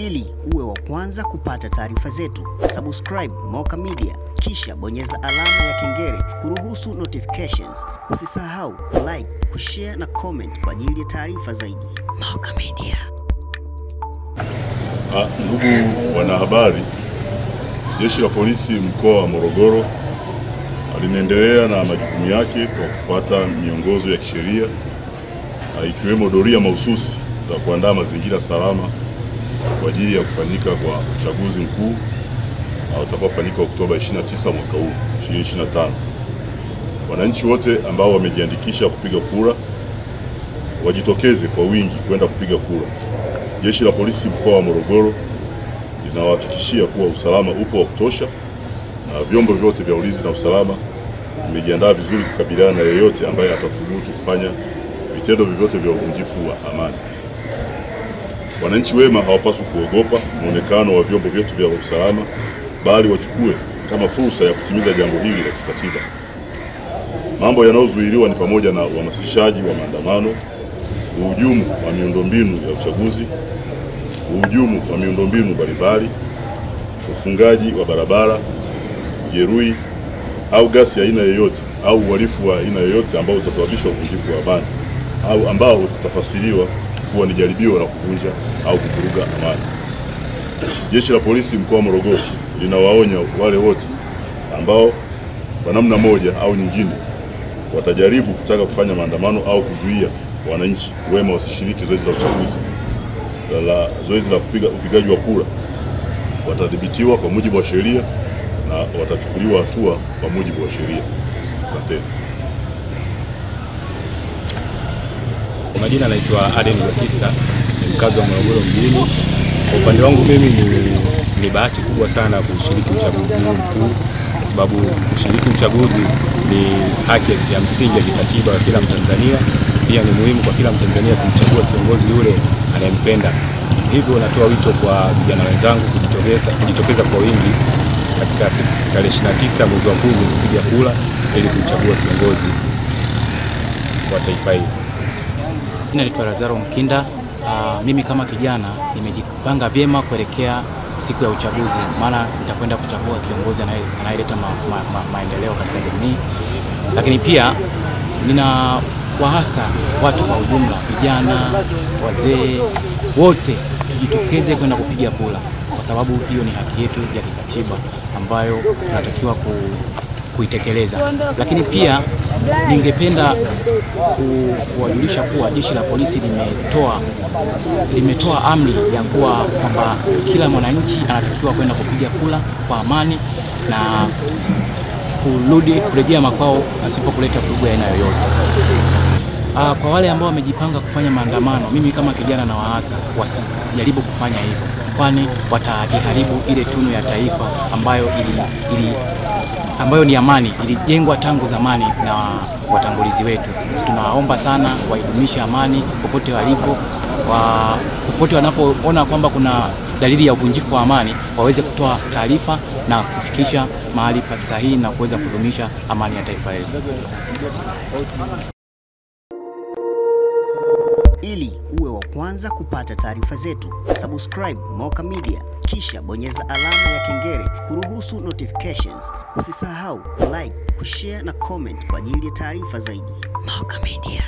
Ili uwe wa kwanza kupata taarifa zetu, subscribe Moka Media, kisha bonyeza alama ya kengele kuruhusu notifications. Usisahau like, kushare na comment kwa ajili ya taarifa zaidi. Moka Media. Ndugu wanahabari, Jeshi la Polisi mkoa wa Morogoro linaendelea na majukumu yake kwa kufuata miongozo ya kisheria ikiwemo doria mahususi za kuandaa mazingira salama kwa ajili ya kufanyika kwa uchaguzi mkuu utakaofanyika Oktoba 29 mwaka huu 2025. Wananchi wote ambao wamejiandikisha kupiga kura wajitokeze kwa wingi kwenda kupiga kura. Jeshi la Polisi mkoa wa Morogoro linawahakikishia kuwa usalama upo wa kutosha na vyombo vyote vya ulinzi na usalama vimejiandaa vizuri kukabiliana na yeyote ambaye atathubutu kufanya vitendo vyovyote vya uvunjifu wa amani. Wananchi wema hawapaswi kuogopa muonekano wa vyombo vyetu vya usalama, bali wachukue kama fursa ya kutimiza jambo hili la kikatiba. Mambo yanayozuiliwa ni pamoja na uhamasishaji wa maandamano, uhujumu wa miundombinu ya uchaguzi, uhujumu wa miundombinu mbalimbali, ufungaji wa barabara, jeruhi au gasi ya aina yoyote au uhalifu wa aina yoyote ambao utasababisha uvunjifu wa amani au ambao utatafasiriwa kuwa ni jaribio la kuvunja au kuvuruga amani. Jeshi la Polisi mkoa wa Morogoro linawaonya wale wote ambao kwa namna moja au nyingine watajaribu kutaka kufanya maandamano au kuzuia wananchi wema wasishiriki zoezi la uchaguzi. Zoezi la upigaji wa kura watadhibitiwa kwa mujibu wa sheria na watachukuliwa hatua kwa mujibu wa sheria. Asante. Kwa majina naitwa Aden Wakisa, ni mkazi wa Morogoro mjini. Kwa upande wangu mimi ni bahati kubwa sana kushiriki uchaguzi huu mkuu, kwa sababu kushiriki uchaguzi ni haki ya msingi ya kikatiba ya kila Mtanzania. Pia ni muhimu kwa kila Mtanzania kumchagua kiongozi yule anayempenda. Hivyo natoa wito kwa vijana wenzangu kujitokeza kwa wingi katika siku tarehe 29 mwezi wa 10 kupiga kura ili kumchagua kiongozi wa taifa hili. Naitwa Lazaro Mkinda. Mimi kama kijana nimejipanga vyema kuelekea siku ya uchaguzi, maana nitakwenda kuchagua kiongozi anayeleta maendeleo katika jamii. Lakini pia ninawahasa watu kwa ujumla, vijana, wazee, wote tujitokeze kwenda kupiga kura, kwa sababu hiyo ni haki yetu ya kikatiba ambayo tunatakiwa kuitekeleza. Lakini pia ningependa kuwajulisha kuwa Jeshi la Polisi limetoa amri ya kuwa kwamba kila mwananchi anatakiwa kwenda kupiga kura kwa amani na kurejea makwao pasipo kuleta vurugu ya aina yoyote. Kwa wale ambao wamejipanga kufanya maandamano, mimi kama kijana na waasa wasijaribu kufanya hivyo, kwani watajiharibu ile tunu ya taifa ambayo ni amani, ilijengwa tangu zamani na watangulizi wetu. Tunawaomba sana waidumishe amani popote walipo, popote wanapoona kwamba kuna dalili ya uvunjifu wa amani waweze kutoa taarifa na kufikisha mahali pa sahihi na kuweza kudumisha amani ya taifa letu. Ili uwe wa kwanza kupata taarifa zetu, subscribe Moka Media, kisha bonyeza alama ya kengele kuruhusu notifications. Usisahau like, kushare na comment kwa ajili ya taarifa zaidi. Moka Media.